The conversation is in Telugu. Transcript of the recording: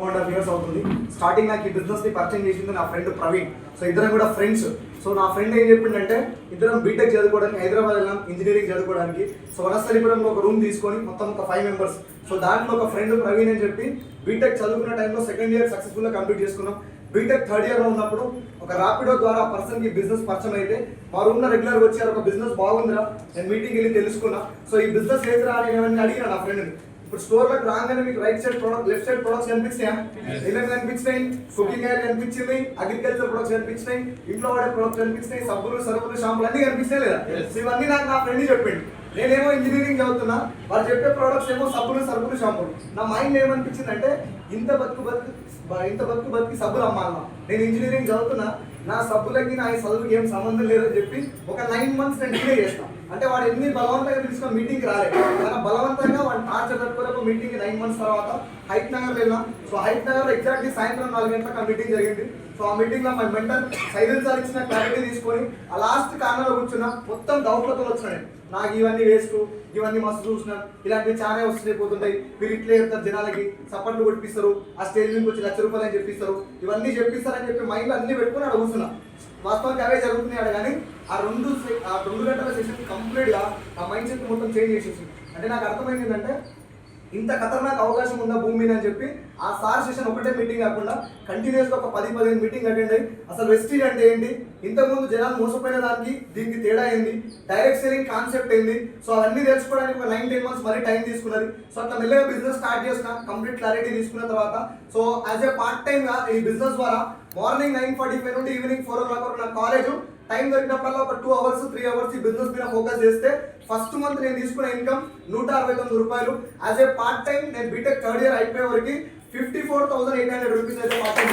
2.5 years అవుతుంది. స్టార్టింగ్ నాకు ఈ బిజినెస్ ని పరిచయం చేసింది నా ఫ్రెండ్ ప్రవీణ్. సో ఇద్దరం కూడా ఫ్రెండ్స్. సో నా ఫ్రెండ్ ఏం చెప్పిందంటే ఇద్దరం బీటెక్ చదువుకోవడానికి హైదరాబాద్ వెళ్ళాం, ఇంజనీరింగ్ చదువుకోవడానికి. సో వనస్థలిపురంలో ఒక రూమ్ తీసుకొని మొత్తం ఒక 5 members. సో దాంట్లో ఒక ఫ్రెండ్ ప్రవీణ్ అని చెప్పి బీటెక్ చదువుకున్న టైంలో సెకండ్ ఇయర్ సక్సెస్ఫుల్గా కంప్లీట్ చేసుకున్నాం. బీటెక్ థర్డ్ ఇయర్లో ఉన్నప్పుడు ఒక ర్యాపిడో ద్వారా పర్సన్కి బిజినెస్ పరిచయం అయితే మా రూమ్లో రెగ్యులర్గా వచ్చారు. ఒక బిజినెస్ బాగుందిరా, నేను మీటింగ్ వెళ్ళి తెలుసుకున్నా. సో ఈ బిజినెస్ ఏదిరా అని నేను అడిగిన నా ఫ్రెండ్ని. ఇప్పుడు స్టోర్లకు రాగానే మీకు right side product, left side products కనిపిస్తాయా? ఏమేమి కనిపించినాయి? కుకింగ్ ఆయిల్ కనిపించింది, అగ్రికల్చర్ ప్రొడక్ట్స్ కనిపించినాయి, ఇంట్లో వాడే ప్రొడక్ట్స్ కనిపించినాయి, సబ్బులు సరుకులు షాంపులు అన్ని కనిపిస్తాయి లేదా? ఇవన్నీ నాకు నా ఫ్రెండ్ చెప్పింది. నేనేమో ఇంజనీరింగ్ చదువుతున్నా, వాళ్ళు చెప్పే ప్రొడక్ట్స్ ఏమో సబ్బులు సరుకులు షాంపులు. నా మైండ్ ఏమనిపించింది అంటే ఇంత బతుకు సబ్బులు అమ్మాలన్నా, నేను ఇంజనీరింగ్ చదువుతున్నా, నా సబ్బులకి నా చదువుకి ఏం సంబంధం లేదని చెప్పి ఒక 9 months నేను డిలే చేస్తాను. అంటే వాడు ఎన్ని బలవంతంగా తీసుకొని మీటింగ్కి రాలేదు, కానీ బలవంతంగా వాడిని టార్చర్ తట్టుకోలేక మీటింగ్ 9 months తర్వాత హైట్ నగర్ వెళ్ళాం. సో హైట్ నగర్ ఎగ్జాక్ట్లీ సాయంత్రం 4 గంటలకు ఆ మీటింగ్ జరిగింది. సో ఆ మీటింగ్ లో మా మెంటర్ సైదుల్ సార్ ఇచ్చిన క్లారిటీ తీసుకొని ఆ లాస్ట్ కార్నర్లో కూర్చున్నా. మొత్తం డౌట్లతో వచ్చినాయి నాకు, ఇవన్నీ వేస్ట్, ఇవన్నీ మస్తు చూసినా, ఇలాంటివి చాలా వస్తున్నాయి పోతుంటాయి, మీరు ఇట్లే చెప్తారు, జనాలకి సపోర్ట్లు కొట్టిస్తారు, ఆ స్టేజ్ నుంచి వచ్చి 1,00,000 రూపాయలు అని చెప్పిస్తారు, ఇవన్నీ చెప్పిస్తారని చెప్పి మైండ్లో అన్ని పెట్టుకుని అక్కడ కూర్చున్నా. వాస్తవానికి అవే జరుగుతున్నాయి కానీ ఆ 2 గంటల సెషన్ కంప్లీట్గా ఆ మైండ్ సెట్ మొత్తం చేంజ్ చేసేసి. అంటే నాకు అర్థమైంది ఏంటంటే ఇంత ఖతర్నాక్ అవకాశం ఉందా భూమి మీద అని చెప్పి ఆ సార్ సెషన్ ఒకటే మీటింగ్ కాకుండా కంటిన్యూస్గా ఒక 10-15 మీటింగ్ అటెండ్ అయ్యి అసలు వెస్టీజ్ అంటే ఏంటి, ఇంతకుముందు జనాలు మోసపోయిన దానికి దీనికి తేడా ఏంది, డైరెక్ట్ సెల్లింగ్ కాన్సెప్ట్ ఏంది, సో అవన్నీ తెలుసుకోవడానికి ఒక 9-10 months మరీ టైం తీసుకున్నది. సో అట్లా మెల్లగా బిజినెస్ స్టార్ట్ చేసిన, కంప్లీట్ క్లారిటీ తీసుకున్న తర్వాత సో యాజ్ ఏ పార్ట్ టైమ్గా ఈ బిజినెస్ ద్వారా మార్నింగ్ 9:45 నుండి ఈవినింగ్ 4 o'clock వరకు నా కాలేజ్ టైం దొరికినప్పుడల్లా ఒక 2 hours 3 hours ఈ బిజినెస్ మీద ఫోకస్ చేస్తే ఫస్ట్ మంత్ నేను తీసుకున్న ఇన్కమ్ 169 రూపాయలు. యాజ్ ఏ పార్ట్ టైం నేను బీటెక్ థర్డ్ ఇయర్ అయిపోయే వరకు 54,800 రూపీస్ అయితే పార్ట్ టైం.